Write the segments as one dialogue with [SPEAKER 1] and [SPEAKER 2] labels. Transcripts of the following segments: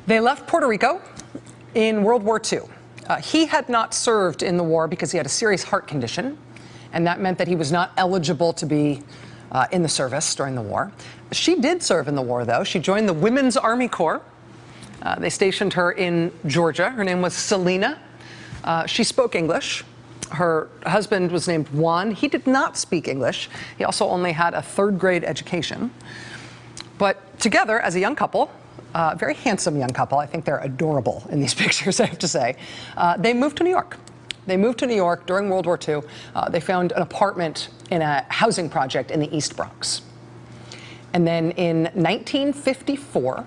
[SPEAKER 1] They left Puerto Rico in World War II. He had not served in the war because he had a serious heart condition, and that meant that he was not eligible to be in the service during the war. She did serve in the war, though. She joined the Women's Army Corps. They stationed her in Georgia. Her name was Selena. She spoke English. Her husband was named Juan. He did not speak English. He also only had a third-grade education. But together, as a young couple, very handsome young couple, I think they're adorable in these pictures, I have to say, they moved to New York. They moved to New York during World War II. They found an apartment in a housing project in the East Bronx. And then in 1954,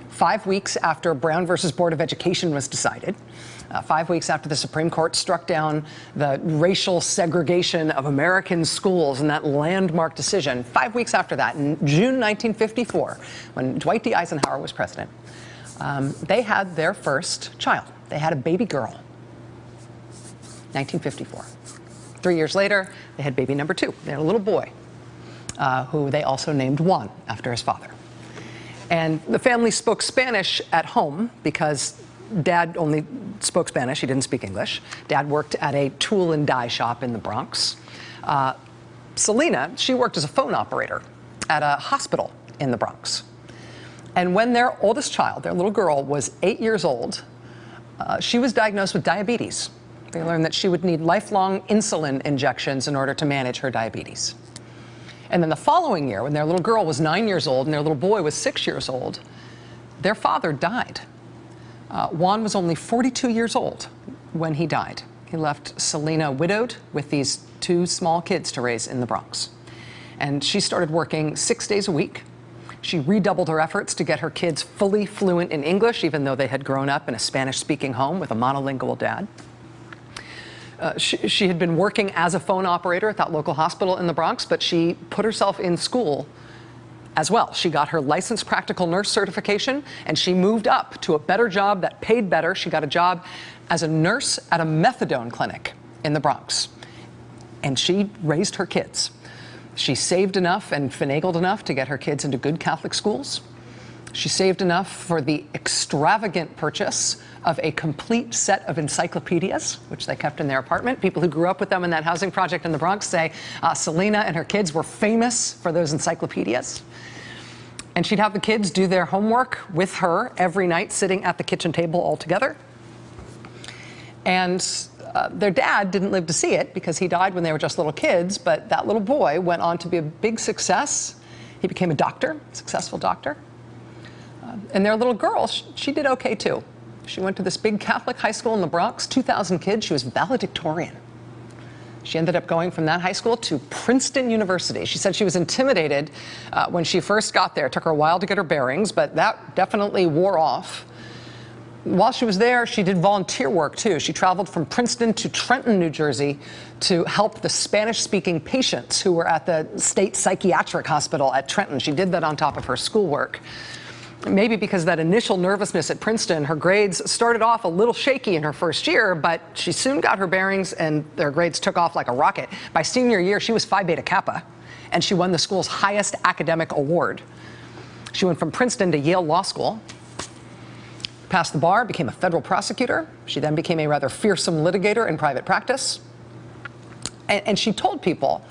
[SPEAKER 1] 5 weeks after Brown versus Board of Education was decided, 5 weeks after the Supreme Court struck down the racial segregation of American schools in that landmark decision, 5 weeks after that, in June 1954, when Dwight D. Eisenhower was president, they had their first child. They had a baby girl. 1954. 3 years later, they had baby number 2. They had a little boy, who they also named Juan after his father. And the family spoke Spanish at home because Dad only spoke Spanish. He didn't speak English. Dad worked at a tool and die shop in the Bronx. Selena, she worked as a phone operator at a hospital in the Bronx. And when their oldest child, their little girl, was 8 years old, she was diagnosed with diabetes. They learned that she would need lifelong insulin injections in order to manage her diabetes. And then the following year, when their little girl was 9 years old and their little boy was 6 years old, their father died. Juan was only 42 years old when he died. He left Selena widowed with these 2 small kids to raise in the Bronx. And she started working 6 days a week. She redoubled her efforts to get her kids fully fluent in English, even though they had grown up in a Spanish-speaking home with a monolingual dad. She had been working as a phone operator at that local hospital in the Bronx, but she put herself in school as well. She got her licensed practical nurse certification, and she moved up to a better job that paid better. She got a job as a nurse at a methadone clinic in the Bronx, and she raised her kids. She saved enough and finagled enough to get her kids into good Catholic schools. She saved enough for the extravagant purchase of a complete set of encyclopedias, which they kept in their apartment. People who grew up with them in that housing project in the Bronx say Selena and her kids were famous for those encyclopedias. And she'd have the kids do their homework with her every night, sitting at the kitchen table all together. And their dad didn't live to see it because he died when they were just little kids, but that little boy went on to be a big success. He became a doctor, successful doctor. And their little girl, she did okay too. She went to this big Catholic high school in the Bronx, 2,000 kids. She was valedictorian. She ended up going from that high school to Princeton University. She said she was intimidated when she first got there. It took her a while to get her bearings, but that definitely wore off. While she was there, she did volunteer work too. She traveled from Princeton to Trenton, New Jersey, to help the Spanish-speaking patients who were at the state psychiatric hospital at Trenton. She did that on top of her schoolwork. Maybe because of that initial nervousness at Princeton, her grades started off a little shaky in her first year, but she soon got her bearings and their grades took off like a rocket. By senior year, she was Phi Beta Kappa, and she won the school's highest academic award. She went from Princeton to Yale Law School, passed the bar, became a federal prosecutor. She then became a rather fearsome litigator in private practice. And she told people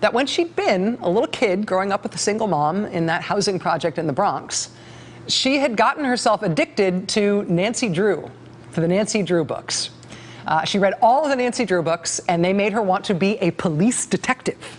[SPEAKER 1] that when she'd been a little kid growing up with a single mom in that housing project in the Bronx, she had gotten herself addicted to Nancy Drew, to the Nancy Drew books. She read all of the Nancy Drew books, and they made her want to be a police detective.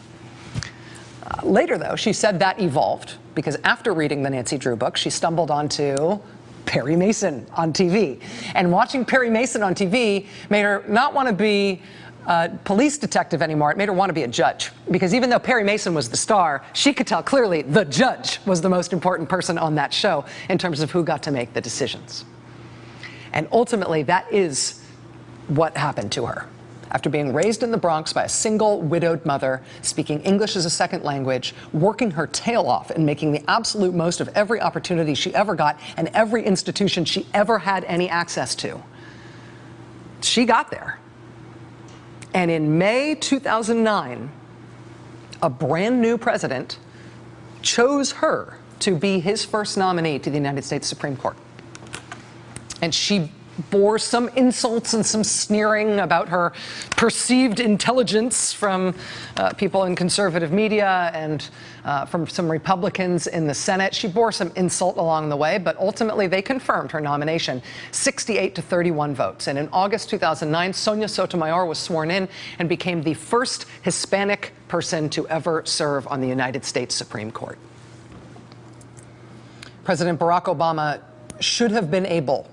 [SPEAKER 1] Later, though, she said that evolved, because after reading the Nancy Drew books, she stumbled onto Perry Mason on TV. And watching Perry Mason on TV made her not want to be a police detective anymore. It made her want to be a judge, because even though Perry Mason was the star, she could tell clearly the judge was the most important person on that show in terms of who got to make the decisions. And ultimately, that is what happened to her. After being raised in the Bronx by a single widowed mother, speaking English as a second language, working her tail off and making the absolute most of every opportunity she ever got and every institution she ever had any access to, she got there. And in May 2009, a brand new president chose her to be his first nominee to the United States Supreme Court. And she bore some insults and some sneering about her perceived intelligence from people in conservative media and from some Republicans in the Senate. She bore some insult along the way, but ultimately they confirmed her nomination, 68 to 31 votes. And in August 2009, Sonya Sotomayor was sworn in and became the first Hispanic person to ever serve on the United States Supreme Court. President Barack Obama should have been able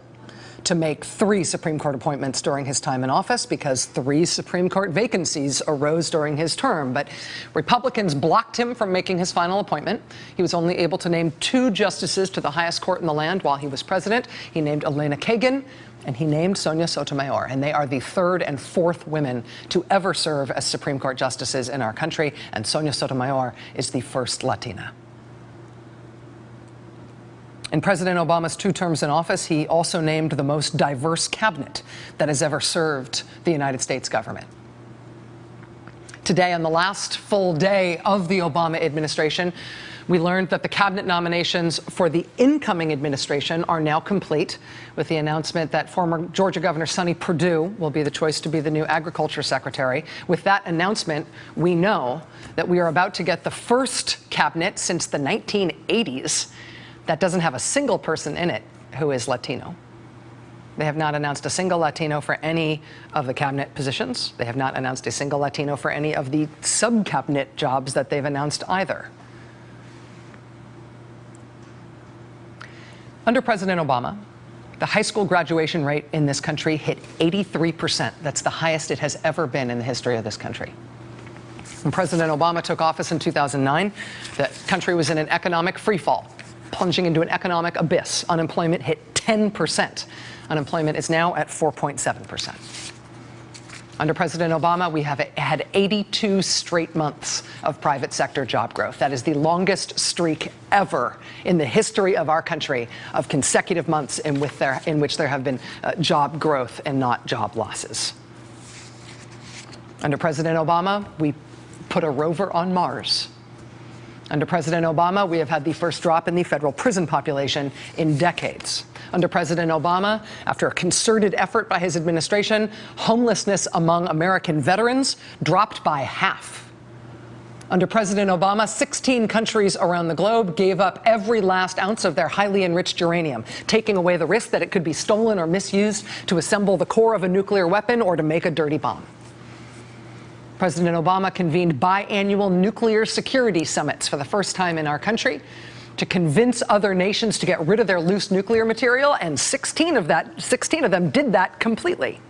[SPEAKER 1] to make 3 Supreme Court appointments during his time in office because 3 Supreme Court vacancies arose during his term. But Republicans blocked him from making his final appointment. He was only able to name 2 justices to the highest court in the land while he was president. He named Elena Kagan and he named Sonya Sotomayor. And they are the 3rd and 4th women to ever serve as Supreme Court justices in our country. And Sonya Sotomayor is the first Latina. In President Obama's 2 terms in office, he also named the most diverse cabinet that has ever served the United States government. Today, on the last full day of the Obama administration, we learned that the cabinet nominations for the incoming administration are now complete, with the announcement that former Georgia Governor Sonny Perdue will be the choice to be the new agriculture secretary. With that announcement, we know that we are about to get the first cabinet since the 1980s that doesn't have a single person in it who is Latino. They have not announced a single Latino for any of the cabinet positions. They have not announced a single Latino for any of the sub-cabinet jobs that they've announced either. Under President Obama, the high school graduation rate in this country hit 83%. That's the highest it has ever been in the history of this country. When President Obama took office in 2009, the country was in an economic freefall, plunging into an economic abyss. Unemployment hit 10%. Unemployment is now at 4.7%. Under President Obama, we have had 82 straight months of private sector job growth. That is the longest streak ever in the history of our country of consecutive months in which there have been job growth and not job losses. Under President Obama, we put a rover on Mars. Under President Obama, we have had the first drop in the federal prison population in decades. Under President Obama, after a concerted effort by his administration, homelessness among American veterans dropped by half. Under President Obama, 16 countries around the globe gave up every last ounce of their highly enriched uranium, taking away the risk that it could be stolen or misused to assemble the core of a nuclear weapon or to make a dirty bomb. President Obama convened biannual nuclear security summits for the first time in our country to convince other nations to get rid of their loose nuclear material, and 16 of them did that completely.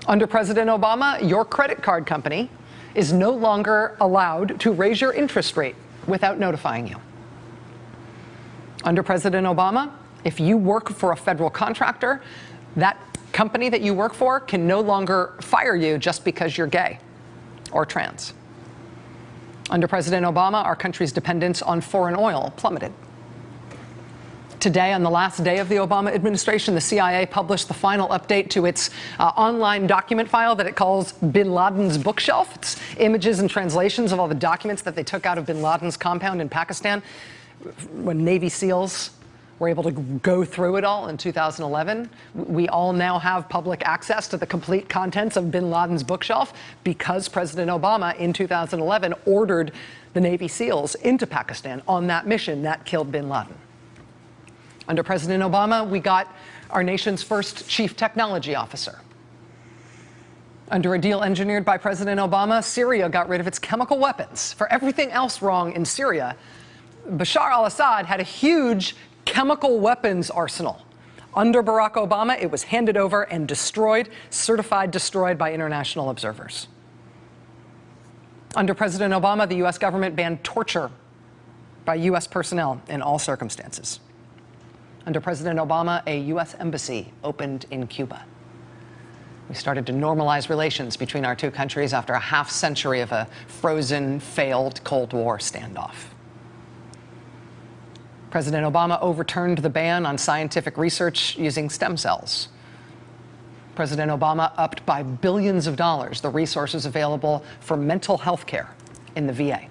[SPEAKER 1] Under President Obama, your credit card company is no longer allowed to raise your interest rate without notifying you. Under President Obama, if you work for a federal contractor, that company that you work for can no longer fire you just because you're gay or trans. Under President Obama, our country's dependence on foreign oil plummeted. Today, on the last day of the Obama administration, the CIA published the final update to its online document file that it calls Bin Laden's bookshelf. It's images and translations of all the documents that they took out of Bin Laden's compound in Pakistan when Navy SEALs were able to go through it all in 2011. We all now have public access to the complete contents of Bin Laden's bookshelf because President Obama in 2011 ordered the Navy SEALs into Pakistan on that mission that killed Bin Laden. Under President Obama, we got our nation's first chief technology officer. Under a deal engineered by President Obama, Syria got rid of its chemical weapons. For everything else wrong in Syria, Bashar al-Assad had a huge chemical weapons arsenal. Under Barack Obama, it was handed over and destroyed, certified destroyed by international observers. Under President Obama, the U.S. government banned torture by U.S. personnel in all circumstances. Under President Obama, a U.S. embassy opened in Cuba. We started to normalize relations between our two countries after a half-century of a frozen, failed Cold War standoff. President Obama overturned the ban on scientific research using stem cells. President Obama upped by billions of dollars the resources available for mental health care in the VA.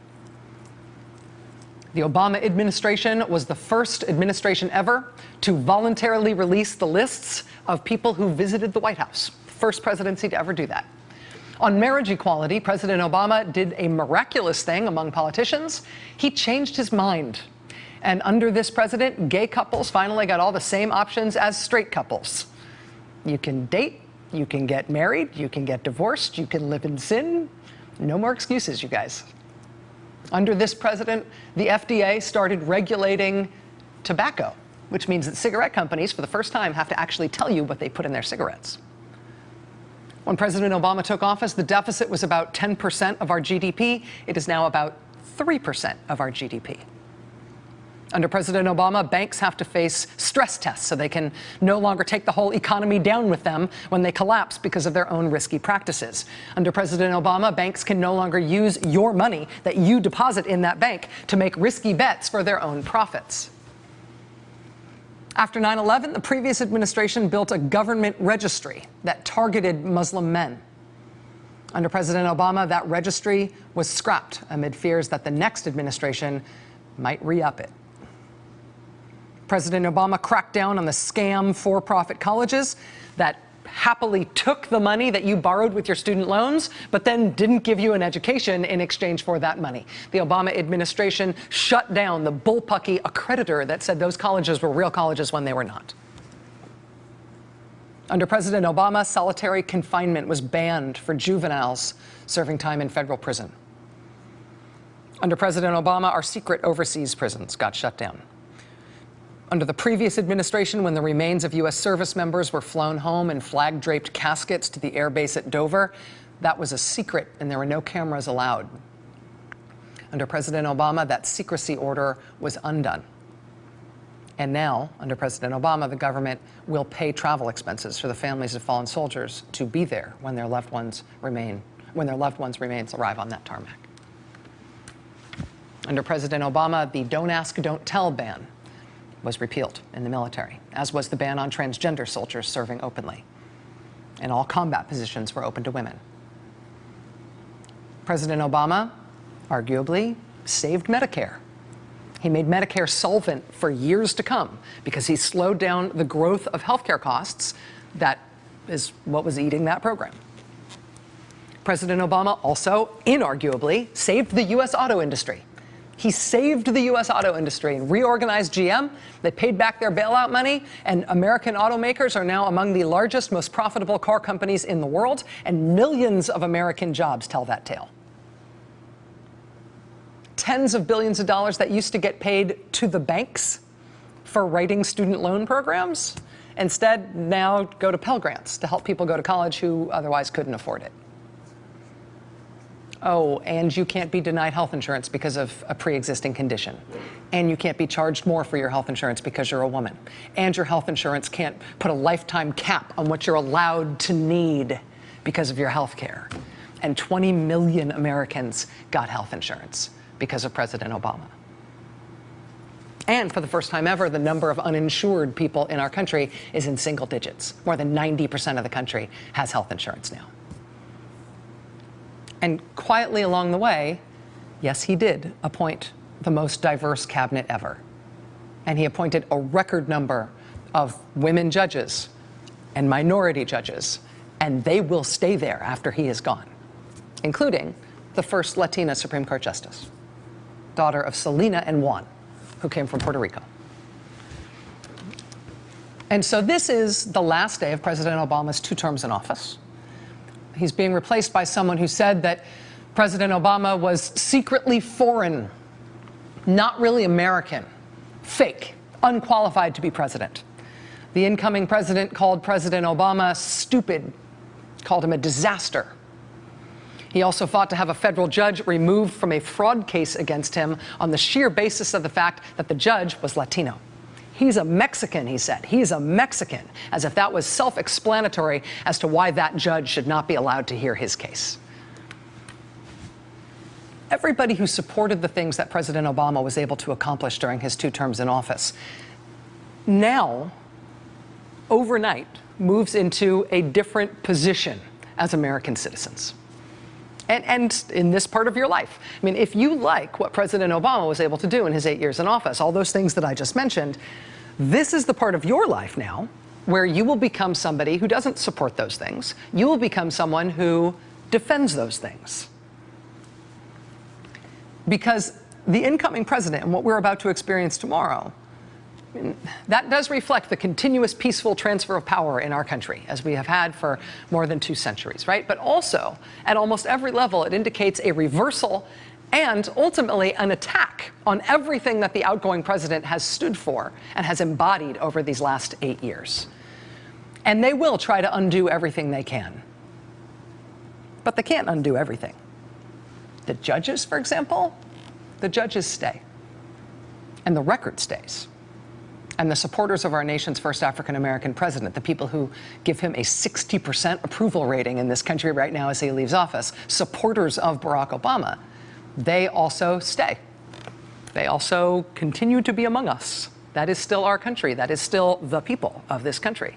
[SPEAKER 1] The Obama administration was the first administration ever to voluntarily release the lists of people who visited the White House. First presidency to ever do that. On marriage equality, President Obama did a miraculous thing among politicians. He changed his mind. And under this president, gay couples finally got all the same options as straight couples. You can date, you can get married, you can get divorced, you can live in sin. No more excuses, you guys. Under this president, the FDA started regulating tobacco, which means that cigarette companies, for the first time, have to actually tell you what they put in their cigarettes. When President Obama took office, the deficit was about 10% of our GDP. It is now about 3% of our GDP. Under President Obama, banks have to face stress tests so they can no longer take the whole economy down with them when they collapse because of their own risky practices. Under President Obama, banks can no longer use your money that you deposit in that bank to make risky bets for their own profits. After 9/11, the previous administration built a government registry that targeted Muslim men. Under President Obama, that registry was scrapped amid fears that the next administration might re-up it. President Obama cracked down on the scam for-profit colleges that happily took the money that you borrowed with your student loans, but then didn't give you an education in exchange for that money. The Obama administration shut down the bullpucky accreditor that said those colleges were real colleges when they were not. Under President Obama, solitary confinement was banned for juveniles serving time in federal prison. Under President Obama, our secret overseas prisons got shut down. Under the previous administration, when the remains of U.S. service members were flown home in flag-draped caskets to the air base at Dover, that was a secret and there were no cameras allowed. Under President Obama, that secrecy order was undone. And now, under President Obama, the government will pay travel expenses for the families of fallen soldiers to be there when their loved ones' remains arrive on that tarmac. Under President Obama, the Don't Ask, Don't Tell ban was repealed in the military, as was the ban on transgender soldiers serving openly. And all combat positions were open to women. President Obama arguably saved Medicare. He made Medicare solvent for years to come because he slowed down the growth of healthcare costs. That is what was eating that program. President Obama also, inarguably, saved the U.S. auto industry. He saved the U.S. auto industry and reorganized GM. They paid back their bailout money, and American automakers are now among the largest, most profitable car companies in the world, and millions of American jobs tell that tale. Tens of billions of dollars that used to get paid to the banks for writing student loan programs instead now go to Pell Grants to help people go to college who otherwise couldn't afford it. Oh, and you can't be denied health insurance because of a pre-existing condition. And you can't be charged more for your health insurance because you're a woman. And your health insurance can't put a lifetime cap on what you're allowed to need because of your health care. And 20 million Americans got health insurance because of President Obama. And for the first time ever, the number of uninsured people in our country is in single digits. More than 90% of the country has health insurance now. And quietly along the way, yes, he did appoint the most diverse cabinet ever. And he appointed a record number of women judges and minority judges, and they will stay there after he is gone, including the first Latina Supreme Court justice, daughter of Selena and Juan, who came from Puerto Rico. And so this is the last day of President Obama's 2 terms in office. He's being replaced by someone who said that President Obama was secretly foreign, not really American, fake, unqualified to be president. The incoming president called President Obama stupid, called him a disaster. He also fought to have a federal judge removed from a fraud case against him on the sheer basis of the fact that the judge was Latino. He's a Mexican, he said. He's a Mexican, as if that was self-explanatory as to why that judge should not be allowed to hear his case. Everybody who supported the things that President Obama was able to accomplish during his 2 terms in office now, overnight, moves into a different position as American citizens. And in this part of your life. I mean, if you like what President Obama was able to do in his 8 years in office, all those things that I just mentioned, this is the part of your life now where you will become somebody who doesn't support those things. You will become someone who defends those things. Because the incoming president and what we're about to experience tomorrow, that does reflect the continuous peaceful transfer of power in our country, as we have had for more than 2 centuries, right? But also, at almost every level, it indicates a reversal and ultimately an attack on everything that the outgoing president has stood for and has embodied over these last 8 years. And they will try to undo everything they can. But they can't undo everything. The judges, for example, the judges stay. And the record stays. And the supporters of our nation's first African-American president, the people who give him a 60% approval rating in this country right now as he leaves office, supporters of Barack Obama, they also stay. They also continue to be among us. That is still our country. That is still the people of this country.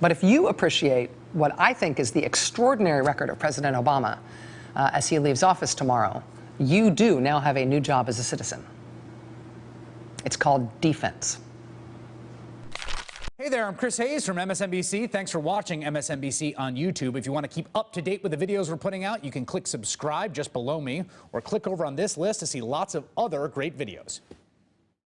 [SPEAKER 1] But if you appreciate what I think is the extraordinary record of President Obama as he leaves office tomorrow, you do now have a new job as a citizen. It's called defense.
[SPEAKER 2] Hey there, I'm Chris Hayes from MSNBC. Thanks for watching MSNBC on YouTube. If you want to keep up to date with the videos we're putting out, you can click subscribe just below me or click over on this list to see lots of other great videos.